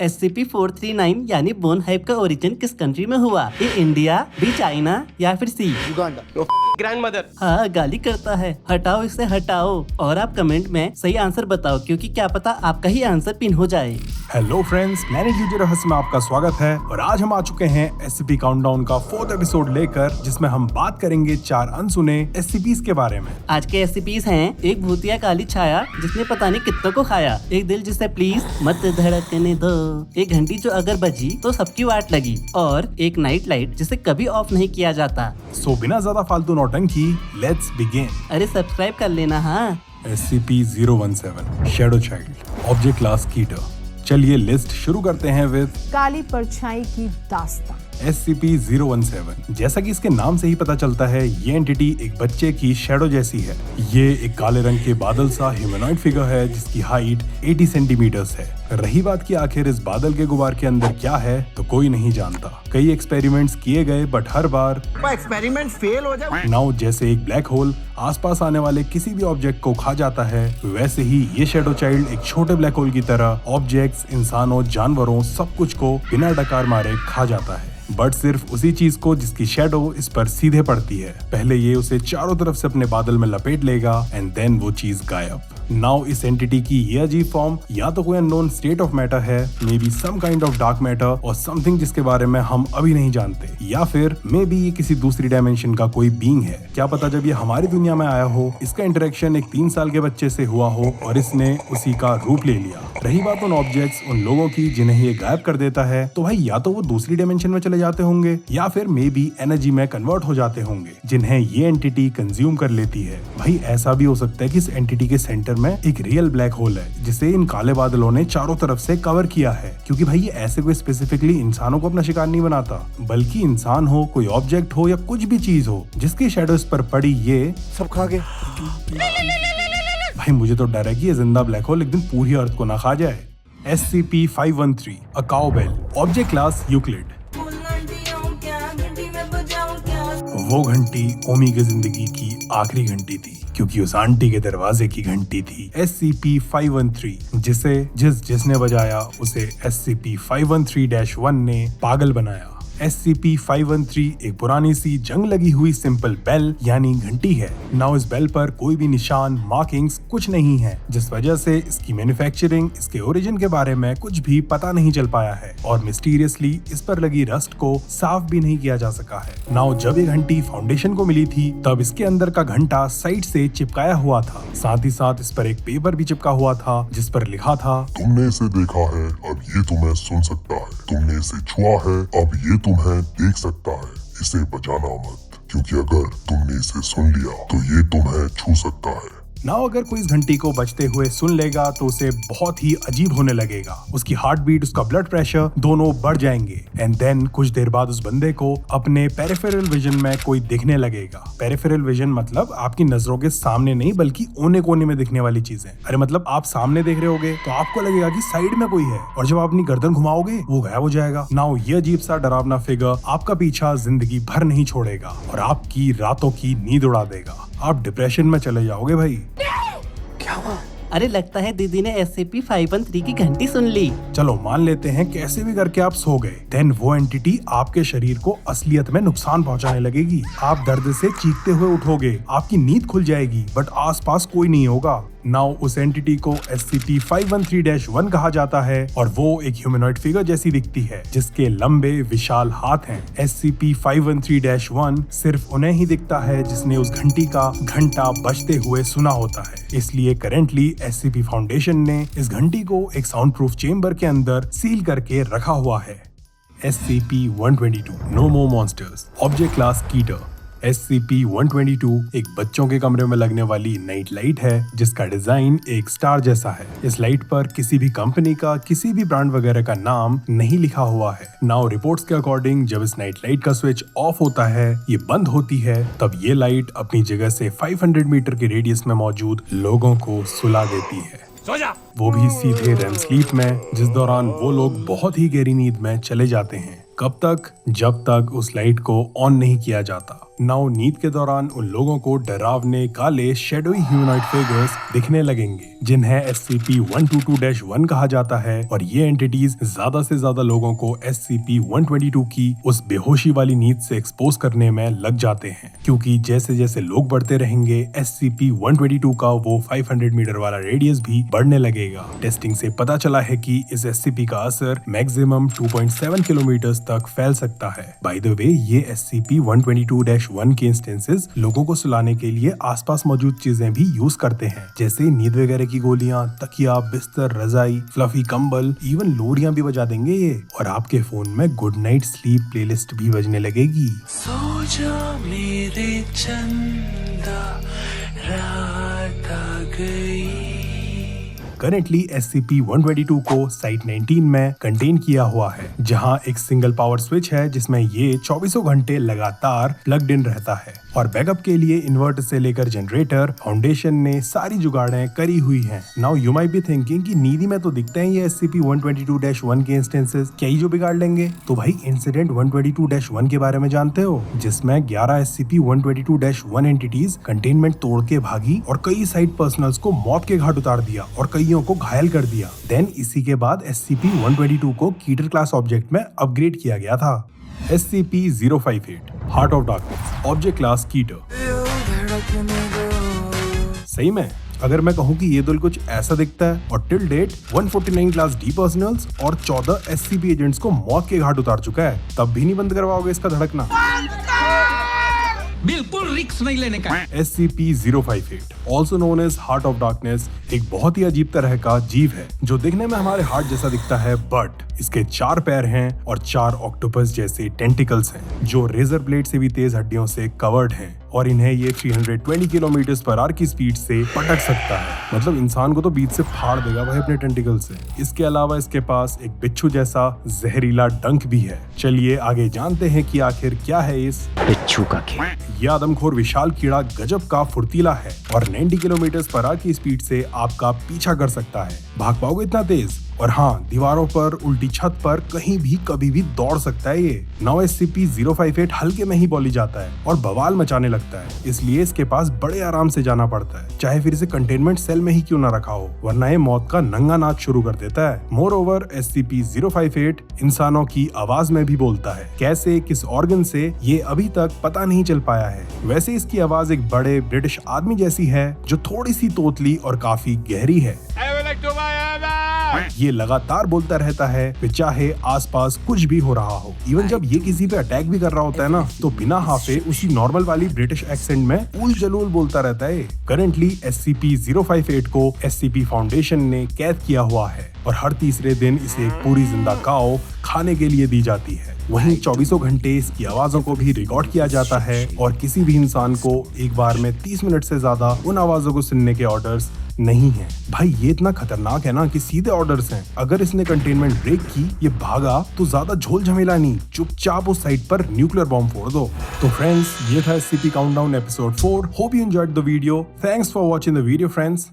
SCP-439 यानी bone hive का origin किस कंट्री में हुआ? ए इंडिया, बी चाइना या फिर सी युगांडा। ग्रैंडमदर। हाँ, गाली करता है, हटाओ इसे हटाओ। और आप कमेंट में सही आंसर बताओ, क्योंकि क्या पता आपका ही आंसर पिन हो जाए। हेलो फ्रेंड्स, प्लैनेट यूजर रहस्य में आपका स्वागत है और आज हम आ चुके हैं SCP काउंटडाउन का 4th एपिसोड लेकर, जिसमें हम बात करेंगे 4 अनसुने SCPs के बारे में। आज के SCPs हैं एक भूतिया काली छाया जिसने पता नहीं कितनों को खाया, एक दिल जिसे प्लीज मत धड़कने दो, एक घंटी जो अगर बजी तो सबकी वाट लगी, और एक नाइट लाइट जिसे कभी ऑफ नहीं किया जाता। सो बिना ज्यादा फालतू नौटंकी, लेट्स बिगिन। अरे सब्सक्राइब कर लेना। हाँ, SCP-017 shadow child, object class Keter. चलिए लिस्ट शुरू करते हैं विद काली परछाई की दास्तान। SCP-017। जैसा कि इसके नाम से ही पता चलता है, ये एंटिटी एक बच्चे की शैडो जैसी है। ये एक काले रंग के बादल सा ह्यूमनॉइड फिगर है जिसकी हाइट 80 सेंटीमीटर्स है। रही बात कि आखिर इस बादल के गुबार के अंदर क्या है, तो कोई नहीं जानता। कई एक्सपेरिमेंट्स किए गए but her bar experiment fail हो जाए। नाउ जैसे एक ब्लैक होल आसपास आने वाले किसी भी ऑब्जेक्ट को खा जाता है, वैसे ही ये शैडो चाइल्ड एक छोटे ब्लैक होल की तरह ऑब्जेक्ट्स, इंसानों, जानवरों, सब कुछ को बिना डकार मारे खा जाता है, बट सिर्फ उसी चीज को जिसकी शैडो इस पर सीधे पड़ती है। पहले ये उसे चारों तरफ से अपने बादल में लपेट लेगा एंड देन वो चीज गायब। नाउ इस एंटिटी की ये अजीब फॉर्म या तो कोई अननोन स्टेट ऑफ मैटर है, maybe some kind of dark matter और समथिंग जिसके बारे में हम अभी नहीं जानते, या फिर मे बी ये किसी दूसरी डायमेंशन का कोई बीइंग है। क्या पता जब ये हमारी दुनिया में आया हो, इसका इंटरेक्शन एक 3 साल के बच्चे से हुआ हो और इसने उसी का रूप ले लिया। रही बात उन ऑब्जेक्ट्स, उन लोगों की जिन्हें ये गायब कर देता है, तो भाई या तो वो दूसरी डायमेंशन में चले जाते होंगे या फिर मे बी एनर्जी में कन्वर्ट हो जाते होंगे, जिन्हें ये एंटिटी कंज्यूम कर लेती है। भाई ऐसा भी हो सकता है कि इस एंटिटी के सेंटर में एक रियल ब्लैक होल है जिसे इन काले बादलों ने चारों तरफ से कवर किया है, क्योंकि भाई ये ऐसे कोई स्पेसिफिकली इंसानों को अपना शिकार नहीं बनाता, बल्कि इंसान हो, कोई ऑब्जेक्ट हो या कुछ भी चीज हो जिसकी शैडो इस पर पड़ी, ये सब खा गए। भाई मुझे तो डर है कि ये जिंदा ब्लैक होल एक दिन पूरी अर्थ को ना खा जाए। SCP-513 अ काउबेल, ऑब्जेक्ट क्लास यूक्लिड। वो घंटी ओमी की जिंदगी की आखिरी घंटी थी, क्योंकि उस आंटी के दरवाजे की घंटी थी। SCP-513 जिसने बजाया उसे SCP-513-1 ने पागल बनाया। SCP-513 एक पुरानी सी जंग लगी हुई सिंपल बेल यानी घंटी है। नाउ इस बेल पर कोई भी निशान, मार्किंग्स कुछ नहीं है, जिस वजह से इसकी मैन्युफैक्चरिंग, इसके ओरिजिन के बारे में कुछ भी पता नहीं चल पाया है, और मिस्टीरियसली इस पर लगी रस्ट को साफ भी नहीं किया जा सका है। नाउ जब ये घंटी फाउंडेशन को मिली थी, तब इसके अंदर का घंटा साइड से चिपकाया हुआ था, साथ ही साथ इस पर एक पेपर भी चिपका हुआ था जिस पर लिखा था, तुमने इसे देखा है, अब ये तुम्हें सुन सकता है। तुमने इसे छुआ है, अब ये तुम्हें देख सकता है। इसे बचाना मत, क्योंकि अगर तुमने इसे सुन लिया तो ये तुम्हें छू सकता है। नाउ अगर कोई इस घंटी को बजते हुए सुन लेगा तो उसे बहुत ही अजीब होने लगेगा। उसकी हार्ट बीट, उसका ब्लड प्रेशर दोनों बढ़ जाएंगे, एंड देन कुछ देर बाद उस बंदे को अपने पेरिफेरल विजन में कोई दिखने लगेगा। पेरिफेरल विजन मतलब आपकी नजरों के सामने नहीं, बल्कि कोने कोने में दिखने वाली चीजें। अरे मतलब आप सामने देख रहे होगे तो आपको लगेगा कि साइड में कोई है, और जब आप अपनी गर्दन घुमाओगे वो गायब हो जाएगा। नाउ ये अजीब सा डरावना फिगर आपका पीछा जिंदगी भर नहीं छोड़ेगा और आपकी रातों की नींद उड़ा देगा। आप डिप्रेशन में चले जाओगे भाई। क्या हुआ? अरे लगता है दीदी ने SCP-513 की घंटी सुन ली। चलो मान लेते हैं कैसे भी करके आप सो गए, देन वो एंटिटी आपके शरीर को असलियत में नुकसान पहुंचाने लगेगी। आप दर्द से चीखते हुए उठोगे, आपकी नींद खुल जाएगी, बट आसपास कोई नहीं होगा। नाउ उस एंटिटी को SCP-513-1 कहा जाता है, और वो एक ह्यूमनॉइड फिगर जैसी दिखती है जिसके लंबे विशाल हाथ हैं। SCP-513-1 सिर्फ उन्हें ही दिखता है जिसने उस घंटी का घंटा बजते हुए सुना होता है। इसलिए करेंटली SCP फाउंडेशन ने इस घंटी को एक साउंड प्रूफ चेम्बर के अंदर सील करके रखा हुआ है। SCP-122 नो मोर मॉन्स्टर्स, ऑब्जेक्ट क्लास कीटर। SCP-122 एक बच्चों के कमरे में लगने वाली नाइट लाइट है जिसका डिजाइन एक स्टार जैसा है। इस लाइट पर किसी भी कंपनी का, किसी भी ब्रांड वगैरह का नाम नहीं लिखा हुआ है। नाउ रिपोर्ट्स के अकॉर्डिंग जब इस नाइट लाइट का स्विच ऑफ होता है, ये बंद होती है, तब ये लाइट अपनी जगह से 500 मीटर के रेडियस में मौजूद लोगों को सुला देती है, वो भी सीधे रेम स्लीप में, जिस दौरान वो लोग बहुत ही गहरी नींद में चले जाते हैं। कब तक? जब तक उस लाइट को ऑन नहीं किया जाता। नाउ नींद के दौरान उन लोगों को डरावने काले शेडोई ह्यूमनॉइड फिगर्स दिखने लगेंगे जिन्हें SCP-122-1 कहा जाता है, और ये एंटिटीज ज्यादा से ज्यादा लोगों को SCP-122 की उस बेहोशी वाली नींद से एक्सपोज करने में लग जाते हैं, क्योंकि जैसे जैसे लोग बढ़ते रहेंगे SCP-122 का वो 500 मीटर वाला रेडियस भी बढ़ने लगेगा। टेस्टिंग से पता चला है कि इस SCP का असर मैक्सिमम 2.7 किलोमीटर तक फैल सकता है। बाय द वे, ये SCP-122-1 के इंस्टेंसेस लोगों को सुलाने के लिए आसपास मौजूद चीजें भी यूज करते हैं, जैसे नींद वगैरह की गोलियां, तकिया, बिस्तर, रजाई, फ्लफी कंबल, इवन लोरियां भी बजा देंगे ये, और आपके फोन में गुड नाइट स्लीप प्लेलिस्ट भी बजने लगेगी। सो जा मेरे चंदा, रात आ गई। करेंटली SCP-122 को साइट 19 में कंटेन किया हुआ है, जहां एक सिंगल पावर स्विच है जिसमें ये 24 घंटे लगातार प्लग्ड इन रहता है, और बैकअप के लिए इन्वर्टर से लेकर जनरेटर फाउंडेशन ने सारी जुगाड़ें करी हुई हैं। Now you might be thinking कि नींद में तो दिखते हैं ये SCP-122-1 के इंस्टेंसेस, क्या ही जो बिगाड़ लेंगे? तो भाई इंसिडेंट 122-1 के बारे में जानते हो, जिसमें 11 SCP-122-1 एंटिटीज कंटेनमेंट तोड़ के भागी और कई साइट पर्सनल्स को मौत के घाट उतार दिया और कईयों को घायल कर दिया। देन इसी के बाद SCP-122 को कीटर क्लास ऑब्जेक्ट में अपग्रेड किया गया था। SCP-058 heart of darkness object class Keter. सही में अगर मैं कहूँ कि ये दिल कुछ ऐसा दिखता है, और till date 149 class D personnels और 14 SCP एजेंट्स को मौत के घाट उतार चुका है, तब भी नहीं बंद करवाओगे इसका धड़कना? बिल्कुल रिस्क नहीं लेने का। SCP-058 also known as heart of darkness एक बहुत ही अजीब तरह का जीव है जो दिखने में हमारे हार्ट जैसा दिखता है, बट इसके 4 पैर हैं और 4 ऑक्टोपस जैसे टेंटिकल्स हैं जो रेजर ब्लेड से भी तेज हड्डियों से कवर्ड हैं, और इन्हें ये 320 किलोमीटर/आवर की स्पीड से पटक सकता है। मतलब इंसान को तो बीच से फाड़ देगा भाई अपने टेंटिकल से। इसके अलावा इसके पास एक बिच्छू जैसा जहरीला डंक भी है। चलिए आगे जानते हैं कि आखिर क्या है इस बिच्छू का खेल। ये आदमखोर विशाल कीड़ा गजब का फुर्तीला है और 90 किलोमीटर/आवर की स्पीड से आपका पीछा कर सकता है। भाग पाओगे इतना तेज? और हाँ, दीवारों पर, उल्टी छत पर, कहीं भी कभी भी दौड़ सकता है ये। नाउ SCP-058 हल्के में ही बोली जाता है और बवाल मचाने लगता है, इसलिए इसके पास बड़े आराम से जाना पड़ता है, चाहे फिर इसे कंटेनमेंट सेल में ही क्यों ना रखा हो, वरना ये मौत का नंगा नाच शुरू कर देता है। मोर ओवर SCP-058 इंसानों की आवाज में भी बोलता है। कैसे, किस ऑर्गन से, ये अभी तक पता नहीं चल पाया है। वैसे इसकी आवाज एक बड़े ब्रिटिश आदमी जैसी है जो थोड़ी सी तोतली और काफी गहरी है। ये लगातार बोलता रहता है, फिर चाहे आसपास कुछ भी हो रहा हो। इवन जब ये किसी पे अटैक भी कर रहा होता है ना, तो बिना हाफे उसी नॉर्मल वाली ब्रिटिश एक्सेंट में उल जलूल बोलता रहता है। करेंटली SCP-058 को SCP फाउंडेशन ने कैद किया हुआ है और हर तीसरे दिन इसे एक पूरी जिंदा काऊ खाने के लिए दी जाती है। वहीं 24 घंटे इसकी आवाजों को भी रिकॉर्ड किया जाता है और किसी भी इंसान को एक बार में 30 मिनट से ज्यादा उन आवाजों को सुनने के ऑर्डर्स नहीं है। भाई ये इतना खतरनाक है ना कि सीधे ऑर्डर्स हैं। अगर इसने कंटेनमेंट ब्रेक की, ये भागा, तो ज्यादा झोल झमेला नहीं, चुपचाप उस साइट पर न्यूक्लियर बॉम्ब फोड़ दो। तो फ्रेंड्स, ये था SCP countdown episode 4। Hope you enjoyed the video. Thanks for watching the video friends.